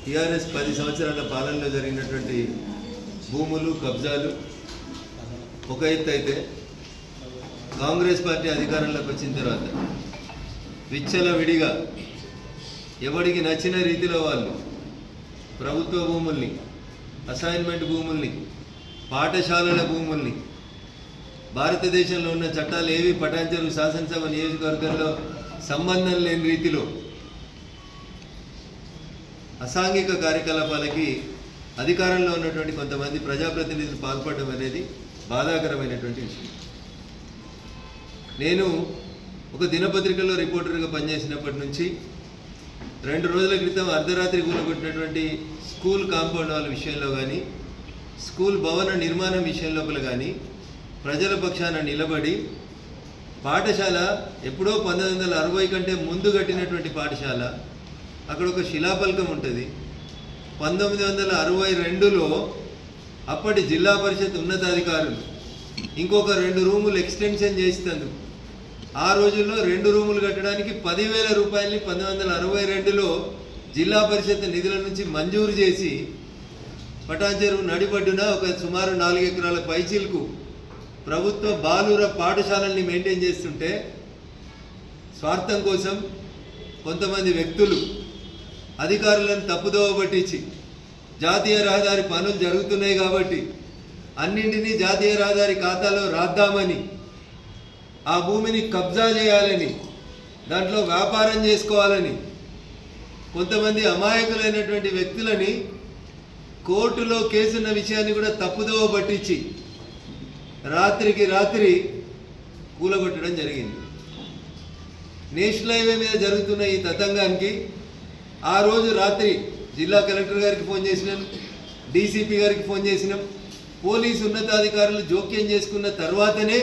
TRS 10 సంవత్సరాల పాలనలో జరిగినటువంటి భూములు కబ్జాలు ఒక ఎత్తు అయితే కాంగ్రెస్ పార్టీ అధికారంలోకి వచ్చిన తర్వాత విచ్చలవిడిగా ఎవరికి నచ్చిన రీతిలో వాళ్ళు ప్రభుత్వ భూముల్ని, అసైన్మెంట్ భూముల్ని, పాఠశాలల భూముల్ని, భారతదేశంలో ఉన్న చట్టాలు ఏవి పటాన్చెరు శాసనసభ నియోజకవర్గంలో సంబంధం లేని రీతిలో అసాంఘిక కార్యకలాపాలకి అధికారంలో ఉన్నటువంటి కొంతమంది ప్రజాప్రతినిధులు పాల్పడడం అనేది బాధాకరమైనటువంటి విషయం. నేను ఒక దినపత్రికలో రిపోర్టర్గా పనిచేసినప్పటి నుంచి 2 రోజుల క్రితం అర్ధరాత్రి కూలగొట్టినటువంటి స్కూల్ కాంపౌండ్ వాళ్ళ విషయంలో కానీ, స్కూల్ భవన నిర్మాణం విషయం లోపల కానీ ప్రజల పక్షాన నిలబడి పాఠశాల ఎప్పుడో 1960 కంటే ముందు కట్టినటువంటి పాఠశాల, అక్కడ ఒక శిలాఫలకం ఉంటుంది. 1962లో అప్పటి జిల్లా పరిషత్ ఉన్నతాధికారులు ఇంకొక 2 రూములు ఎక్స్టెన్షన్ చేసినందుకు ఆ రోజుల్లో 2 రూములు కట్టడానికి 10,000 రూపాయలని 1962లో జిల్లా పరిషత్ నిధుల నుంచి మంజూరు చేసి పటాన్చెరు నడిబడ్డున ఒక సుమారు 4 ఎకరాల పైచీలకు ప్రభుత్వ బాలుర పాఠశాలల్ని మెయింటైన్ చేస్తుంటే స్వార్థం కోసం కొంతమంది వ్యక్తులు అధికారులను తప్పుదోవ పట్టించి జాతీయ రహదారి పనులు జరుగుతున్నాయి కాబట్టి అన్నింటినీ జాతీయ రహదారి ఖాతాలో రాద్దామని, ఆ భూమిని కబ్జా చేయాలని, దాంట్లో వ్యాపారం చేసుకోవాలని కొంతమంది అమాయకులైనటువంటి వ్యక్తులని కోర్టులో కేసున్న విషయాన్ని కూడా తప్పుదోవ పట్టించి రాత్రికి రాత్రి కూలగొట్టడం జరిగింది. నేషనల్ హైవే మీద జరుగుతున్న ఈ తతంగానికి ఆ రోజు రాత్రి జిల్లా కలెక్టర్ గారికి ఫోన్ చేసినాం, డీసీపీ గారికి ఫోన్ చేసినాం. పోలీసు ఉన్నతాధికారులు జోక్యం చేసుకున్న తర్వాతనే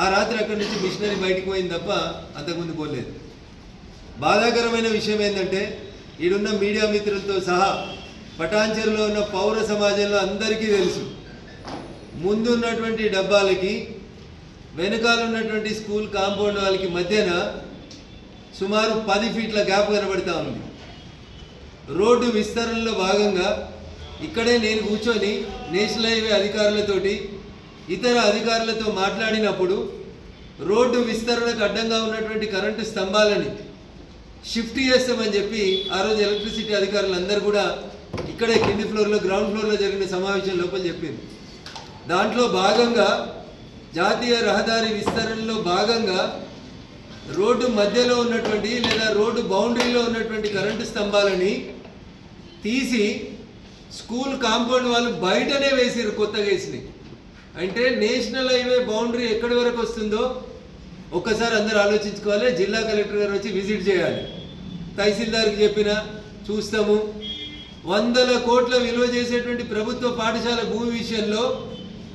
ఆ రాత్రి అక్కడి నుంచి మిషనరీ బయటకు పోయింది తప్ప అంతకుముందు పోలేదు. బాధాకరమైన విషయం ఏంటంటే ఈడున్న మీడియా మిత్రులతో సహా పటాన్చెరులో ఉన్న పౌర సమాజంలో అందరికీ తెలుసు, ముందున్నటువంటి డబ్బాలకి వెనకాల ఉన్నటువంటి స్కూల్ కాంపౌండ్ వాళ్ళకి మధ్యన సుమారు 10 ఫీట్ల గ్యాప్ కనబడతా ఉంది. రోడ్డు విస్తరణలో భాగంగా ఇక్కడే నేను కూర్చొని నేషనల్ హైవే అధికారులతోటి ఇతర అధికారులతో మాట్లాడినప్పుడు రోడ్డు విస్తరణకు అడ్డంగా ఉన్నటువంటి కరెంటు స్తంభాలని షిఫ్ట్ చేస్తామని చెప్పి ఆ రోజు ఎలక్ట్రిసిటీ అధికారులు అందరూ కూడా ఇక్కడే కింది ఫ్లోర్లో, గ్రౌండ్ ఫ్లోర్లో జరిగిన సమావేశం లోపల చెప్పింది. దాంట్లో భాగంగా జాతీయ రహదారి విస్తరణలో భాగంగా రోడ్డు మధ్యలో ఉన్నటువంటి లేదా రోడ్డు బౌండరీలో ఉన్నటువంటి కరెంటు స్తంభాలని తీసి స్కూల్ కాంపౌండ్ వాళ్ళు బయటనే వేసిరు, కొత్తగా వేసినాయి. అంటే నేషనల్ హైవే బౌండరీ ఎక్కడి వరకు వస్తుందో ఒక్కసారి అందరూ ఆలోచించుకోవాలి. జిల్లా కలెక్టర్ గారు వచ్చి విజిట్ చేయాలి. తహసీల్దార్కి చెప్పినా చూస్తాము. 100 కోట్ల విలువ చేసేటువంటి ప్రభుత్వ పాఠశాల భూమి విషయంలో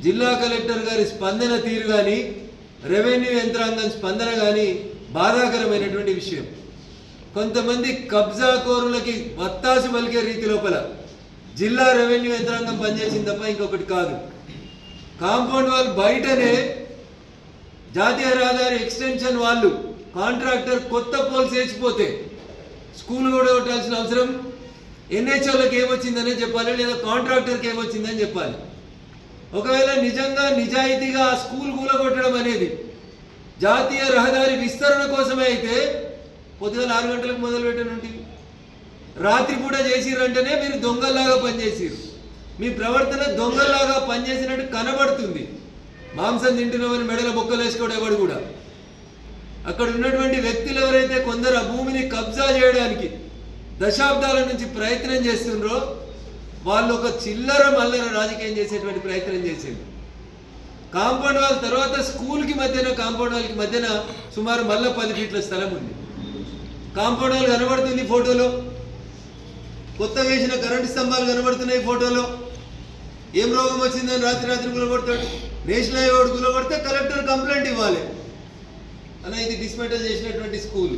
జిల్లా కలెక్టర్ గారి స్పందన తీరు కానీ, రెవెన్యూ యంత్రాంగం స్పందన కానీ బాధాకరమైనటువంటి విషయం. కొంతమంది కబ్జాకోరులకి వత్తాసు పలికే రీతి లోపల జిల్లా రెవెన్యూ యంత్రాంగం పనిచేసింది తప్ప ఇంకొకటి కాదు. కాంపౌండ్ వాళ్ళు బయటనే జాతీయ రహదారి ఎక్స్టెన్షన్ వాళ్ళు కాంట్రాక్టర్ కొత్త పోల్స్ వేసిపోతే స్కూల్ కూడా కొట్టాల్సిన అవసరం ఎన్హెచ్ఓలకు ఏమొచ్చిందనే చెప్పాలి, లేదా కాంట్రాక్టర్కి ఏమొచ్చిందని చెప్పాలి. ఒకవేళ నిజంగా నిజాయితీగా ఆ స్కూల్ కూలగొట్టడం అనేది జాతీయ రహదారి విస్తరణ కోసమే అయితే పొద్దుగల 6 గంటలకు మొదలు పెట్టనుంటి రాత్రి పూట చేసిరంటేనే మీరు దొంగల్లాగా పనిచేసిరు. మీ ప్రవర్తన దొంగల్లాగా పనిచేసినట్టు కనబడుతుంది. మాంసం తింటున్నామని మెడల బొక్కలు వేసుకోవడం ఎవడు కూడా. అక్కడ ఉన్నటువంటి వ్యక్తులు ఎవరైతే కొందరు ఆ భూమిని కబ్జా చేయడానికి దశాబ్దాల నుంచి ప్రయత్నం చేస్తుండ్రో వాళ్ళు ఒక చిల్లర మల్లర రాజకీయం చేసేటువంటి ప్రయత్నం చేసింది. కాంపౌండ్ వాళ్ళ తర్వాత స్కూల్కి మధ్యన, కాంపౌండ్ వాళ్ళకి మధ్యన సుమారు మళ్ళీ 10 ఫీట్ల స్థలం ఉంది. కాంపౌండ్ వాళ్ళు కనబడుతుంది ఫోటోలో, కొత్తగా వేసిన కరెంటు స్తంభాలు కనబడుతున్నాయి ఫోటోలో. ఏం రోగం వచ్చిందని రాత్రి గులగొడతాడు. నేషనల్ హైవే గులగొడితే కలెక్టర్ కంప్లైంట్ ఇవ్వాలి అన్న, ఇది డిస్మెంటల్ చేసినటువంటి స్కూల్.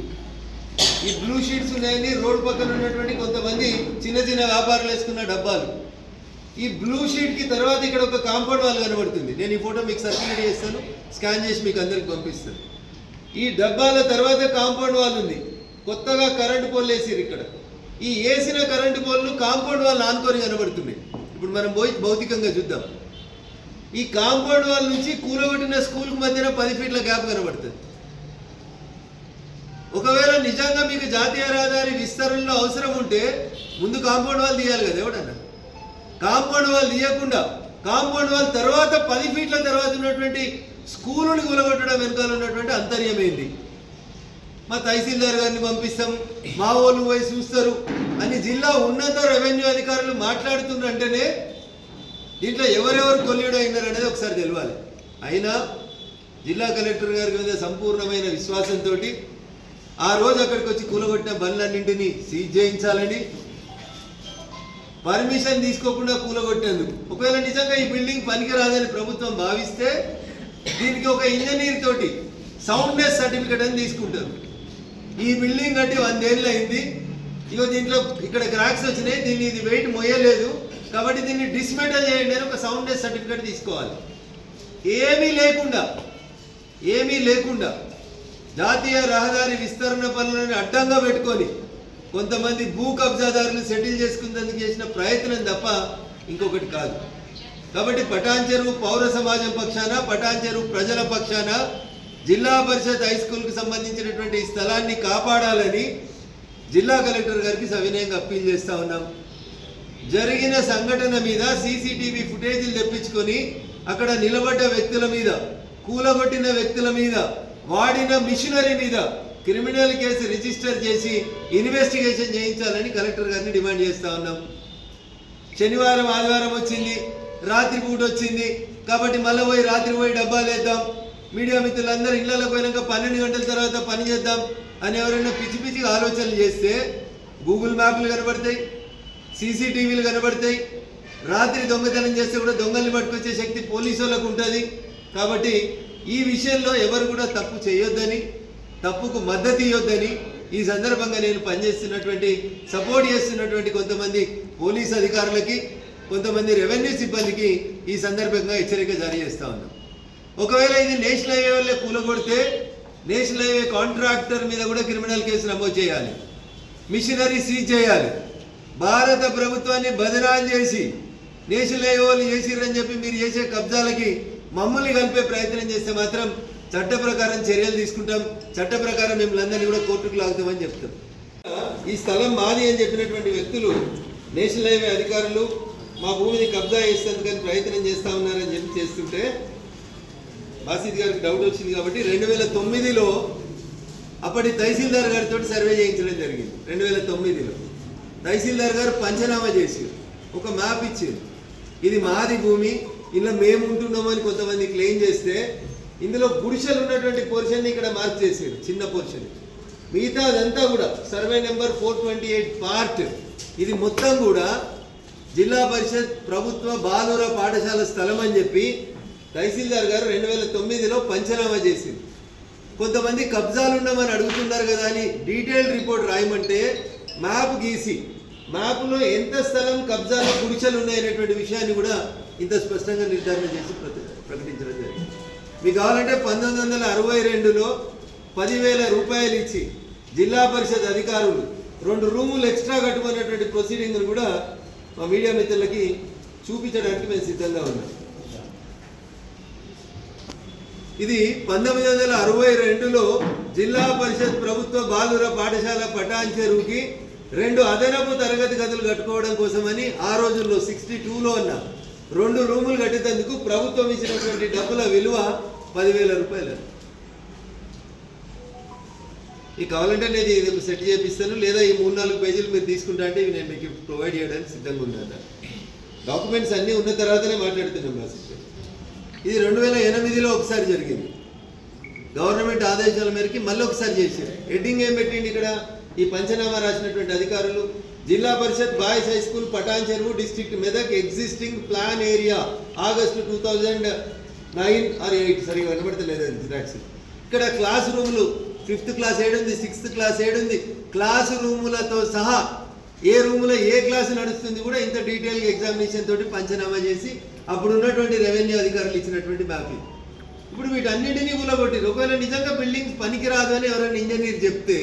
ఈ బ్లూ షీట్స్ ఉన్నాయని రోడ్డు పక్కన ఉన్నటువంటి కొంతమంది చిన్న చిన్న వ్యాపారాలు వేసుకున్న డబ్బాలు. ఈ బ్లూ షీట్కి తర్వాత ఇక్కడ ఒక కాంపౌండ్ వాల్ కనబడుతుంది. నేను ఈ ఫోటో మీకు సర్క్యులేట్ చేస్తాను, స్కాన్ చేసి మీకు అందరికి పంపిస్తాను. ఈ డబ్బాల తర్వాత కాంపౌండ్ వాల్ ఉంది. కొత్తగా కరెంటు పోల్ వేసిరు ఇక్కడ. ఈ వేసిన కరెంటు పోల్లు కాంపౌండ్ వాళ్ళు ఆనుకొని కనబడుతున్నాయి. ఇప్పుడు మనం పోయి భౌతికంగా చూద్దాం. ఈ కాంపౌండ్ వాళ్ళ నుంచి కూలగొట్టిన స్కూల్కి మధ్యన 10 ఫీట్ల గ్యాప్ కనబడుతుంది. ఒకవేళ నిజంగా మీకు జాతీయ రహదారి విస్తరణలో అవసరం ఉంటే ముందు కాంపౌండ్ వాళ్ళు తీయాలి కదా. ఎవడన్నా కాంపౌండ్ వాళ్ళు తీయకుండా కాంపౌండ్ వాళ్ళ తర్వాత 10 ఫీట్ల తర్వాత ఉన్నటువంటి స్కూలుని కూలగొట్టడం వెనకాల ఉన్నటువంటి అంతర్యమైంది. మా తహసీల్దార్ గారిని పంపిస్తాం, మా వాళ్ళు పోయి చూస్తారు అని జిల్లా ఉన్నత రెవెన్యూ అధికారులు మాట్లాడుతున్నారంటేనే దీంట్లో ఎవరెవరు కొల్లీడు అయినారు అనేది ఒకసారి తెలియాలి. అయినా జిల్లా కలెక్టర్ గారి మీద సంపూర్ణమైన విశ్వాసంతో ఆ రోజు అక్కడికి వచ్చి కూలగొట్టిన బండ్లన్నింటినీ సీజ్ చేయించాలని, పర్మిషన్ తీసుకోకుండా కూలగొట్టేందుకు, ఒకవేళ నిజంగా ఈ బిల్డింగ్ పనికిరాదని ప్రభుత్వం భావిస్తే దీనికి ఒక ఇంజనీర్ తోటి సౌండ్నెస్ సర్టిఫికేట్ అని తీసుకుంటారు. ఈ బిల్డింగ్ అంటే 100 ఏళ్ళు అయింది, ఇగో దీంట్లో ఇక్కడ క్రాక్స్ వచ్చినాయి, దీన్ని ఇది వెయిట్ మొయ్యలేదు కాబట్టి దీన్ని డిస్మెంటల్ చేయండి అని ఒక సౌండ్నెస్ సర్టిఫికేట్ తీసుకోవాలి. ఏమీ లేకుండా జాతీయ రహదారి విస్తరణ పనులను అడ్డంగా పెట్టుకొని కొంతమంది భూ కబ్జాదారులు సెటిల్ చేసుకునేందుకు చేసిన ప్రయత్నం తప్ప ఇంకొకటి కాదు. కాబట్టి పటాన్ చెరువు పౌర సమాజం పక్షాన, పటాన్ చెరువు ప్రజల పక్షాన జిల్లా పరిషత్ హై స్కూల్కి సంబంధించినటువంటి స్థలాన్ని కాపాడాలని జిల్లా కలెక్టర్ గారికి సవినయంగా అప్పీల్ చేస్తూ ఉన్నాం. జరిగిన సంఘటన మీద సీసీటీవీ ఫుటేజీలు తెప్పించుకొని అక్కడ నిలబడ్డ వ్యక్తుల మీద, కూలగొట్టిన వ్యక్తుల మీద, వాడిన మిషనరీ మీద క్రిమినల్ కేసు రిజిస్టర్ చేసి ఇన్వెస్టిగేషన్ చేయించాలని కలెక్టర్ గారిని డిమాండ్ చేస్తూ ఉన్నాం. శనివారం ఆదివారం వచ్చింది, రాత్రి పూట వచ్చింది కాబట్టి మళ్ళీ రాత్రి పోయి డబ్బాలు వేద్దాం, మీడియా మిత్రులందరూ ఇళ్లలోకి పోయినాక 12 గంటల తర్వాత పని చేద్దాం అని ఎవరైనా పిచ్చి పిచ్చిగా ఆలోచనలు చేస్తే గూగుల్ మ్యాప్లు కనబడతాయి, సీసీటీవీలు కనబడతాయి. రాత్రి దొంగతనం చేస్తే కూడా దొంగల్ని పట్టుకొచ్చే శక్తి పోలీసు వాళ్ళకు ఉంటుంది. కాబట్టి ఈ విషయంలో ఎవరు కూడా తప్పు చేయొద్దని, తప్పుకు మద్దతు ఇవ్వద్దని ఈ సందర్భంగా నేను పనిచేస్తున్నటువంటి, సపోర్ట్ చేస్తున్నటువంటి కొంతమంది పోలీస్ అధికారులకి, కొంతమంది రెవెన్యూ సిబ్బందికి ఈ సందర్భంగా హెచ్చరిక జారీ చేస్తూ ఉన్నాం. ఒకవేళ ఇది నేషనల్ హైవే వల్లే కూలగొడితే నేషనల్ హైవే కాంట్రాక్టర్ మీద కూడా క్రిమినల్ కేసు నమోదు చేయాలి, మిషనరీ సీజ్ చేయాలి. భారత ప్రభుత్వాన్ని బదనాలు చేసి నేషనల్ హైవే వాళ్ళు చేసిరని చెప్పి మీరు చేసే కబ్జాలకి మమ్మల్ని కలిపే ప్రయత్నం చేస్తే మాత్రం చట్ట ప్రకారం చర్యలు తీసుకుంటాం, చట్ట ప్రకారం మిమ్మల్ని అందరినీ కూడా కోర్టుకు లాగుతామని చెప్తాం. ఈ స్థలం మాది అని చెప్పినటువంటి వ్యక్తులు నేషనల్ హైవే అధికారులు మా భూమిని కబ్జా చేసేందుకని ప్రయత్నం చేస్తూ ఉన్నారని చెప్పి చేస్తుంటే బాసిద్ గారికి డౌట్ వచ్చింది కాబట్టి 2009లో అప్పటి తహసీల్దార్ గారితో సర్వే చేయించడం జరిగింది. 2009లో తహసీల్దార్ గారు పంచనామా చేసి ఒక మ్యాప్ ఇచ్చారు, ఇది మాది భూమి, ఇలా మేము ఉంటున్నామని కొంతమంది క్లెయిమ్ చేస్తే ఇందులో గుడిసెలు ఉన్నటువంటి పోర్షన్ని ఇక్కడ మార్క్ చేశారు, చిన్న పోర్షన్. మిగతా అదంతా కూడా సర్వే నెంబర్ 428 పార్ట్, ఇది మొత్తం కూడా జిల్లా పరిషత్ ప్రభుత్వ బాలుర పాఠశాల స్థలం అని చెప్పి తహసీల్దార్ గారు 2009లో పంచనామా చేసింది. కొంతమంది కబ్జాలు ఉన్నామని అడుగుతున్నారు కదా అని డీటెయిల్ రిపోర్ట్ రాయమంటే మ్యాప్ గీసి మ్యాప్లో ఎంత స్థలం కబ్జాలో గుడిసెలు ఉన్నాయనేటువంటి విషయాన్ని కూడా ఇంత స్పష్టంగా నిర్ధారణ చేసి ప్రకటించడం జరిగింది. మీకు కావాలంటే 1962లో 10,000 రూపాయలు ఇచ్చి జిల్లా పరిషత్ అధికారులు 2 రూములు ఎక్స్ట్రా కట్టుకున్నటువంటి ప్రొసీడింగ్ను కూడా మా మీడియా మిత్రులకి చూపించడానికి మేము సిద్ధంగా ఉన్నాం. ఇది 1962లో జిల్లా పరిషత్ ప్రభుత్వ బాలుర పాఠశాల పటాన్ చెరువుకి 2 అదనపు తరగతి గదులు కట్టుకోవడం కోసమని ఆ రోజుల్లో 62లో ఉన్న 2 రూములు కట్టేందుకు ప్రభుత్వం ఇచ్చినటువంటి డబ్బుల విలువ 10,000 రూపాయలు. ఇది కావాలంటే నేను ఇది సెట్ చేపిస్తాను, లేదా ఈ 3-4 పేజీలు మీరు తీసుకుంటా అంటే ఇవి నేను మీకు ప్రొవైడ్ చేయడానికి సిద్ధంగా ఉన్నాను. డాక్యుమెంట్స్ అన్నీ ఉన్న తర్వాతనే మాట్లాడుతున్నాం. ఇది 2008లో ఒకసారి జరిగింది, గవర్నమెంట్ ఆదేశాల మేరకు మళ్ళీ ఒకసారి చేశారు. హెడ్డింగ్ ఏం పెట్టింది ఇక్కడ ఈ పంచనామా రాసినటువంటి అధికారులు, జిల్లా పరిషత్ బాయ్స్ హై స్కూల్ పటాన్ చెరువు district Medak existing plan area August 2009 or 8 సరిగా కనబడతలేదు జిరాక్స్. ఇక్కడ క్లాస్ రూములు 5th క్లాస్ 7 ఉంది, 6th క్లాస్ 7 ఉంది, క్లాస్ రూములతో సహా ఏ రూములో ఏ క్లాసు నడుస్తుంది కూడా ఇంత డీటెయిల్గా ఎగ్జామినేషన్ తోటి పంచనామా చేసి అప్పుడు ఉన్నటువంటి రెవెన్యూ అధికారులు ఇచ్చినటువంటి మ్యాపింగ్. ఇప్పుడు వీటన్నింటినీ కూలగొట్టిరు. ఒకవేళ నిజంగా బిల్డింగ్ పనికిరాదు అని ఎవరైనా ఇంజనీర్ చెప్తే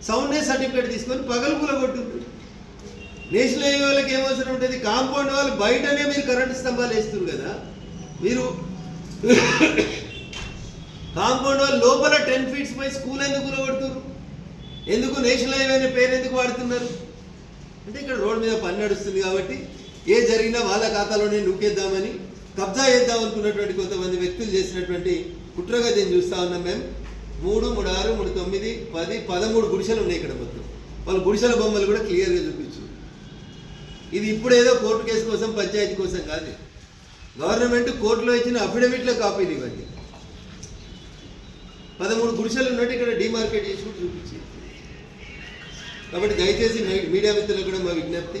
సౌండ్నెస్ సర్టిఫికేట్ తీసుకొని పగలు కూలగొట్టుండ్రు. నేషనల్ హైవే వాళ్ళకి ఏమవసరం ఉంటుంది? కాంపౌండ్ వాళ్ళు బయటనే మీరు కరెంటు స్తంభాలు వేస్తున్నారు కదా, మీరు కాంపౌండ్ వాళ్ళు లోపల 10 feet పై స్కూల్ ఎందుకు కూలగొడుతున్నారు? ఎందుకు నేషనల్ హైవే అనే పేరు ఎందుకు వాడుతున్నారు? అంటే ఇక్కడ రోడ్డు మీద పని నడుస్తుంది కాబట్టి ఏ జరిగినా వాళ్ళ ఖాతాలోనే నూకేద్దామని కబ్జా చేద్దాం అనుకున్నటువంటి కొంతమంది వ్యక్తులు చేసినటువంటి కుట్రగా దీన్ని చూస్తూ ఉన్నాం. మేము 3, 3, 6, 3, 9, 10, 13 గుడిసెలు ఉన్నాయి ఇక్కడ మొత్తం. వాళ్ళు గుడిసెల బొమ్మలు కూడా క్లియర్గా చూపించు. ఇది ఇప్పుడు ఏదో కోర్టు కేసు కోసం పంచాయతీ కోసం కాదు, గవర్నమెంట్ కోర్టులో ఇచ్చిన అఫిడవిట్లో కాపీలు ఇవ్వండి. 13 గుడిసెలు ఉన్నట్టు ఇక్కడ డిమార్కెట్ చేసి కూడా చూపించింది. కాబట్టి దయచేసి మీడియా మిత్రులకు కూడా మా విజ్ఞప్తి,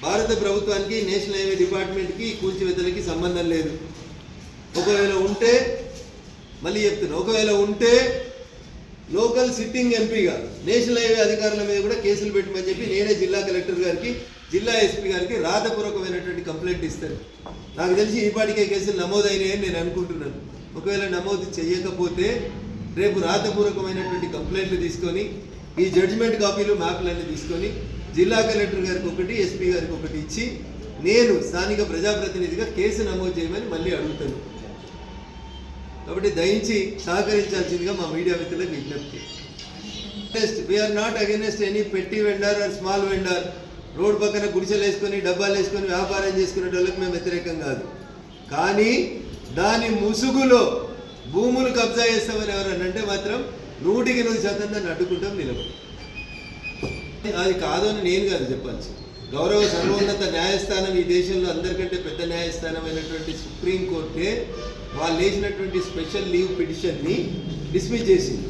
భారత ప్రభుత్వానికి నేషనల్ హైవే డిపార్ట్మెంట్కి కూల్చివేతలకి సంబంధం లేదు. ఒకవేళ ఉంటే, మళ్ళీ చెప్తున్నా, ఒకవేళ ఉంటే లోకల్ సిట్టింగ్ ఎంపీగా నేషనల్ హైవే అధికారుల మీద కూడా కేసులు పెట్టమని చెప్పి నేనే జిల్లా కలెక్టర్ గారికి, జిల్లా ఎస్పీ గారికి రాతపూర్వకమైనటువంటి కంప్లైంట్ ఇస్తాను. నాకు తెలిసి ఈపాటికే కేసులు నమోదైనాయని నేను అనుకుంటున్నాను. ఒకవేళ నమోదు చేయకపోతే రేపు రాతపూర్వకమైనటువంటి కంప్లైంట్లు తీసుకొని ఈ జడ్జిమెంట్ కాపీలు మ్యాప్లన్నీ తీసుకొని జిల్లా కలెక్టర్ గారికి ఒకటి, ఎస్పీ గారికి ఒకటి ఇచ్చి నేను స్థానిక ప్రజాప్రతినిధిగా కేసు నమోదు చేయమని మళ్ళీ అడుగుతాను. కాబట్టి దయించి సహకరించాల్సిందిగా మా మీడియా మిత్రులకు విజ్ఞప్తి. We are not against any petty vendor or small vendor. Road పక్కన గుడిసెలు వేసుకొని డబ్బాలు వేసుకొని వ్యాపారం చేసుకునే వాళ్ళకి మేము వ్యతిరేకం కాదు. కానీ దాని ముసుగులో భూములు కబ్జా చేస్తామని ఎవరన్నా అంటే మాత్రం 100% దాన్ని అడ్డుకుంటాం, నిలబడి. అది కాదు అని నేను కాదు చెప్పాల్సి. గౌరవ సర్వోన్నత న్యాయస్థానం, ఈ దేశంలో అందరికంటే పెద్ద న్యాయస్థానం అయినటువంటి సుప్రీంకోర్టే వాళ్ళు వేసినటువంటి స్పెషల్ లీవ్ పిటిషన్ని డిస్మిస్ చేసింది.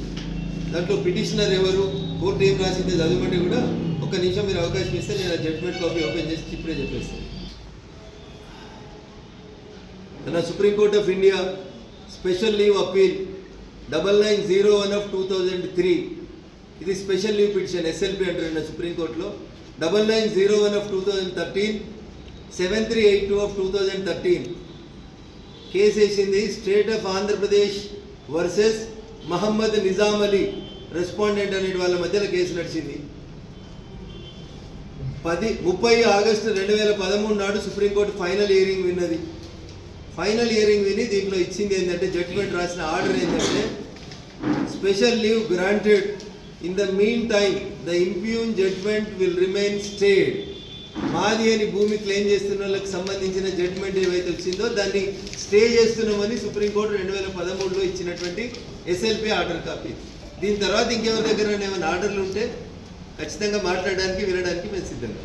దాంట్లో పిటిషనర్ ఎవరు, కోర్టు ఏం రాసిందో చదవమంటే కూడా ఒక్క నిమిషం మీరు అవకాశం ఇస్తే నేను ఆ జడ్జ్మెంట్ కాపీ ఓపెన్ చేసి ఇప్పుడే చెప్పేస్తాను. మన Supreme Court of India special leave appeal 9901/2003, ఇది స్పెషల్ లీవ్ పిటిషన్ ఎస్ఎల్పి అంటారు సుప్రీంకోర్టులో. 9901/2013, 7382/2013 కేసు వేసింది. State of Andhra Pradesh versus Mohammed Nizam Ali respondent అనే వాళ్ళ మధ్యలో కేసు నడిచింది. 30 ఆగస్టు 2013 నాడు సుప్రీంకోర్టు ఫైనల్ హియరింగ్ విన్నది. ఫైనల్ హియరింగ్ విని దీంట్లో ఇచ్చింది ఏంటంటే, జడ్జిమెంట్ రాసిన ఆర్డర్ ఏంటంటే, special leave granted. In the mean time the impugned judgement will remain stayed. మాది అని భూమి క్లెయిమ్ చేస్తున్న వాళ్ళకి సంబంధించిన జడ్జ్మెంట్ ఏవైతే వచ్చిందో దాన్ని స్టే చేస్తున్నామని సుప్రీంకోర్టు 2013లో ఇచ్చినటువంటి ఎస్ఎల్పి ఆర్డర్ కాపీ. దీని తర్వాత ఇంకెవరి దగ్గర ఏమైనా ఆర్డర్లు ఉంటే ఖచ్చితంగా మాట్లాడడానికి, వినడానికి మేము సిద్ధంగా.